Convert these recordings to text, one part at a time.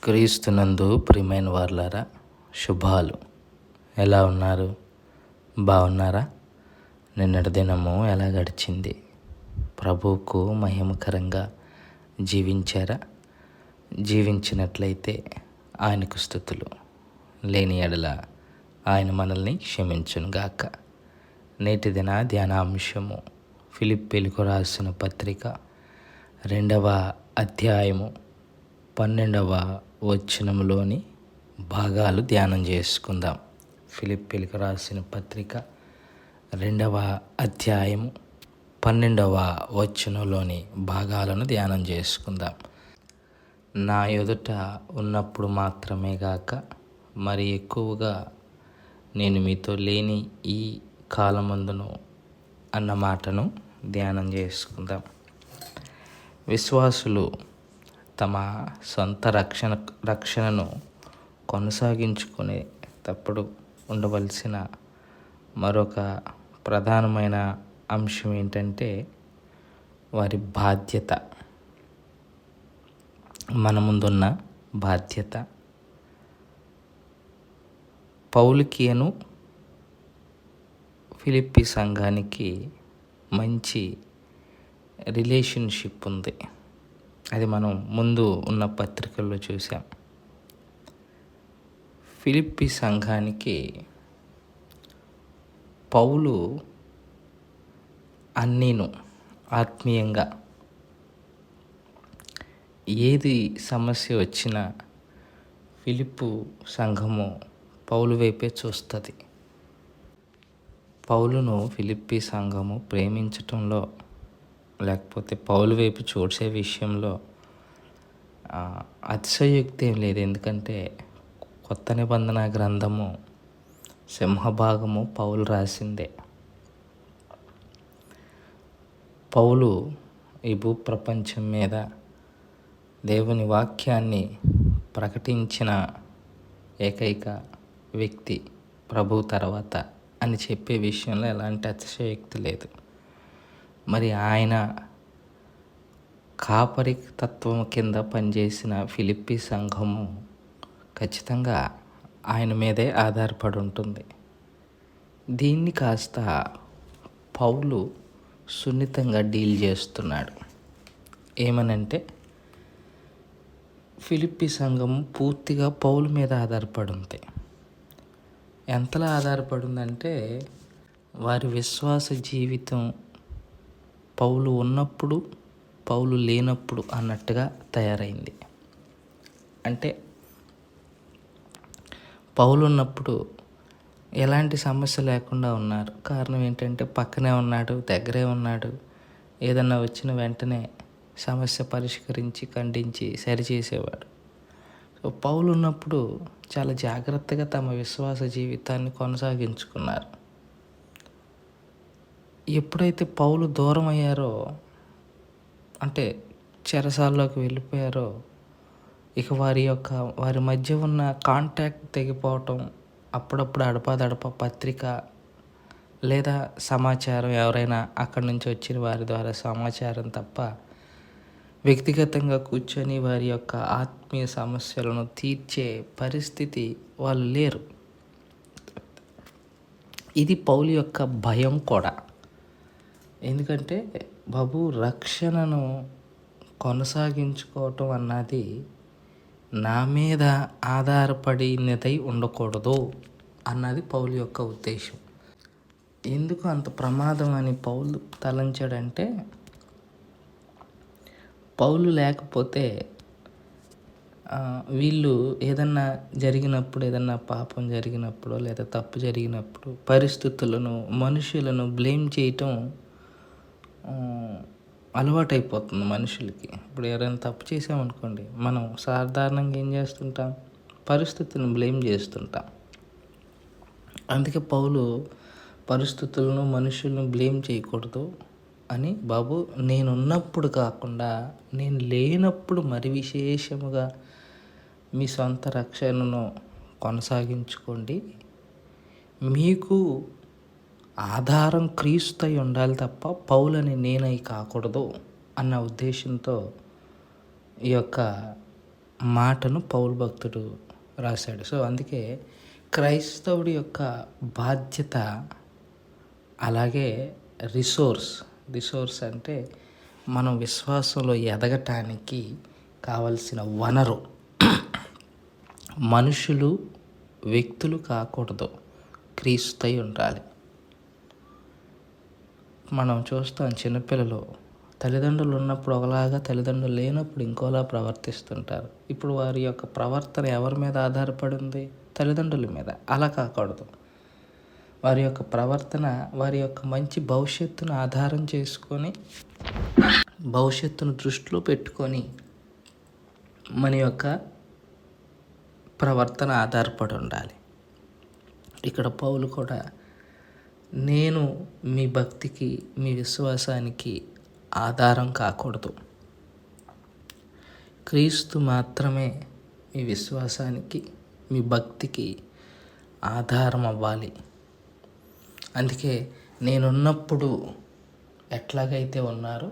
క్రీస్తునందు ప్రియమైన వారులారా, శుభాలు. ఎలా ఉన్నారు? బాగున్నారా? నిన్నటి దినము ఎలా గడిచింది? ప్రభువుకు మహిమకరంగా జీవించారా? జీవించినట్లయితే ఆయనకు స్తుతులు. లేని ఎడల ఆయన మనల్ని క్షమించునుగాక. నేటి దిన ధ్యానాంశము ఫిలిప్పీలకు రాసిన పత్రిక 2వ అధ్యాయము 12వ వచనములోని భాగాలు ధ్యానం చేసుకుందాం. ఫిలిప్పీలకు రాసిన పత్రిక 2వ అధ్యాయము 12వ వచనంలోని భాగాలను ధ్యానం చేసుకుందాం. నా ఎదుట ఉన్నప్పుడు మాత్రమే గాక మరి ఎక్కువగా నేను మీతో లేని ఈ కాలమందును అన్న మాటను ధ్యానం చేసుకుందాం. విశ్వాసులు తమ సొంత రక్షణను కొనసాగించుకునేటప్పుడు ఉండవలసిన మరొక ప్రధానమైన అంశం ఏంటంటే వారి బాధ్యత. మన ముందున్న బాధ్యత. పౌలుకియను ఫిలిప్పీ సంఘానికి మంచి రిలేషన్షిప్ ఉంది. అది మనం ముందు ఉన్న పత్రికల్లో చూసాం. ఫిలిప్పీ సంఘానికి పౌలు అన్నీను ఆత్మీయంగా ఏది సమస్య వచ్చినా ఫిలిప్పు సంఘము పౌలు వైపే చూస్తుంది. పౌలును ఫిలిప్పీ సంఘము ప్రేమించటంలో లేకపోతే పౌలు వైపు చూసే విషయంలో అతిశయోక్తి ఏం లేదు. ఎందుకంటే కొత్త నిబంధన గ్రంథము సింహభాగము పౌలు రాసిందే. పౌలు ఈ భూప్రపంచం మీద దేవుని వాక్యాన్ని ప్రకటించిన ఏకైక వ్యక్తి ప్రభు తర్వాత అని చెప్పే విషయంలో ఎలాంటి అతిశయోక్తి లేదు. మరి ఆయన కాపరి తత్వం కింద పనిచేసిన ఫిలిప్పీ సంఘము ఖచ్చితంగా ఆయన మీదే ఆధారపడి ఉంటుంది. దీన్ని కాస్త పౌలు సున్నితంగా డీల్ చేస్తున్నాడు. ఏమనంటే ఫిలిప్పీ సంఘం పూర్తిగా పౌలు మీద ఆధారపడి ఉంది. ఎంతలా ఆధారపడి ఉందంటే వారి విశ్వాస జీవితం పౌలు ఉన్నప్పుడు పౌలు లేనప్పుడు అన్నట్టుగా తయారైంది. అంటే పౌలు ఉన్నప్పుడు ఎలాంటి సమస్య లేకుండా ఉన్నారు. కారణం ఏంటంటే పక్కనే ఉన్నాడు, దగ్గరే ఉన్నాడు. ఏదన్నా వచ్చిన వెంటనే సమస్య పరిష్కరించి ఖండించి సరిచేసేవాడు. సో పౌలు ఉన్నప్పుడు చాలా జాగ్రత్తగా తమ విశ్వాస జీవితాన్ని కొనసాగించుకున్నారు. ఎప్పుడైతే పౌలు దూరం అయ్యారో, అంటే చెరసాల్లోకి వెళ్ళిపోయారో, ఇక వారి మధ్య ఉన్న కాంటాక్ట్ తెగిపోవటం, అప్పుడప్పుడు అడపాదడప పత్రిక లేదా సమాచారం, ఎవరైనా అక్కడి నుంచి వచ్చిన వారి ద్వారా సమాచారం తప్ప వ్యక్తిగతంగా కూర్చొని వారి యొక్క ఆత్మీయ సమస్యలను తీర్చే పరిస్థితి వాళ్ళు లేరు. ఇది పౌలు యొక్క భయం కూడా. ఎందుకంటే బాబు, రక్షణను కొనసాగించుకోవటం అన్నది నా మీద ఆధారపడినదై ఉండకూడదు అన్నది పౌలు యొక్క ఉద్దేశం. ఎందుకు అంత ప్రమాదం అని పౌలు తలంచాడంటే, పౌలు లేకపోతే వీళ్ళు ఏదన్నా జరిగినప్పుడు, ఏదన్నా పాపం జరిగినప్పుడు లేదా తప్పు జరిగినప్పుడు పరిస్థితులను, మనుషులను బ్లేమ్ చేయటం అలవాటైపోతుంది మనుషులకి. ఇప్పుడు ఎవరైనా తప్పు చేసామనుకోండి, మనం సాధారణంగా ఏం చేస్తుంటాం? పరిస్థితులను బ్లేమ్ చేస్తుంటాం. అందుకే పౌలు పరిస్థితులను, మనుషులను బ్లేమ్ చేయకూడదు అని, బాబు నేనున్నప్పుడు కాకుండా నేను లేనప్పుడు మరి విశేషముగా మీ సొంత రక్షణను కొనసాగించుకోండి. మీకు ఆధారం క్రీస్తు అయి ఉండాలి తప్ప పౌలని నేనై కాకూడదు అన్న ఉద్దేశంతో ఈ యొక్క మాటను పౌలు భక్తుడు రాశాడు. సో అందుకే క్రైస్తవుడి యొక్క బాధ్యత, అలాగే రిసోర్స్ అంటే మనం విశ్వాసంలో ఎదగటానికి కావలసిన వనరు మనుషులు, వ్యక్తులు కాకూడదు, క్రీస్తై ఉండాలి. మనం చూస్తాం చిన్నపిల్లలు తల్లిదండ్రులు ఉన్నప్పుడు ఒకలాగా, తల్లిదండ్రులు లేనప్పుడు ఇంకోలా ప్రవర్తిస్తుంటారు. ఇప్పుడు వారి యొక్క ప్రవర్తన ఎవరి మీద ఆధారపడి ఉంది? తల్లిదండ్రుల మీద. అలా కాకూడదు. వారి యొక్క ప్రవర్తన వారి యొక్క మంచి భవిష్యత్తును ఆధారం చేసుకొని, భవిష్యత్తును దృష్టిలో పెట్టుకొని మన యొక్క ప్రవర్తన ఆధారపడి ఉండాలి. ఇక్కడ పౌలు కూడా, నేను మీ భక్తికి, మీ విశ్వాసానికి ఆధారం కాకూడదు, క్రీస్తు మాత్రమే మీ విశ్వాసానికి, మీ భక్తికి ఆధారం అవ్వాలి. అందుకే నేనున్నప్పుడు ఎట్లాగైతే ఉన్నారో,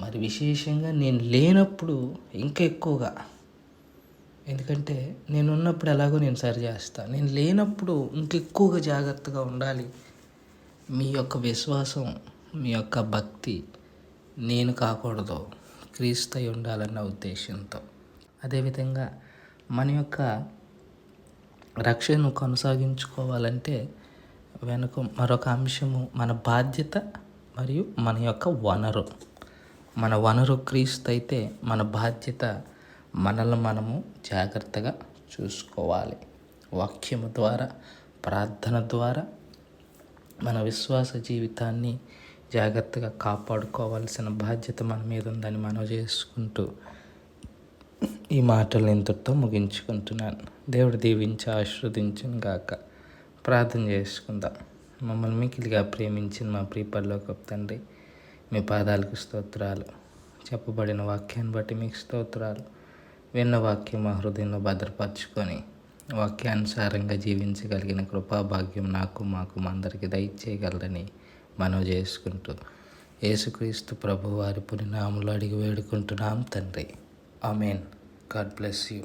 మరి విశేషంగా నేను లేనప్పుడు ఇంకా ఎక్కువగా. ఎందుకంటే నేనున్నప్పుడు ఎలాగో నేను సరి చేస్తాను, నేను లేనప్పుడు ఇంకెక్కువగా జాగ్రత్తగా ఉండాలి. మీ యొక్క విశ్వాసం, మీ యొక్క భక్తి నేను కాకూడదు, క్రీస్తై ఉండాలన్న ఉద్దేశంతో. అదేవిధంగా మన యొక్క రక్షణను కొనసాగించుకోవాలంటే వెనుక మరొక అంశము మన బాధ్యత మరియు మన యొక్క వనరు. మన వనరు క్రీస్తు అయితే మన బాధ్యత మనల్ని మనము జాగ్రత్తగా చూసుకోవాలి. వాక్యము ద్వారా, ప్రార్థన ద్వారా మన విశ్వాస జీవితాన్ని జాగ్రత్తగా కాపాడుకోవాల్సిన బాధ్యత మన మీద ఉందని మనం చేసుకుంటూ ఈ మాటలు ఇంతటితో ముగించుకుంటున్నాను. దేవుడు దీవించి ఆశీర్వదించును గాక. ప్రార్థన చేసుకుందాం. మమ్మల్ని మిక్కిలిగా ప్రేమించిన మా ప్రియ పరలోకపు తండ్రి, మీ పాదాలకు స్తోత్రాలు. చెప్పబడిన వాక్యాన్ని బట్టి మీకు స్తోత్రాలు. విన్న వాక్యం మా హృదయంలో భద్రపరచుకొని వాక్యానుసారంగా జీవించగలిగిన కృపాభాగ్యం నాకు, మాకు అందరికీ దయచేయగలరని మనవి చేసుకుంటూ యేసుక్రీస్తు ప్రభు వారి పుణ్యనామములో అడిగి వేడుకుంటున్నాం తండ్రి. ఆమేన్. God bless you.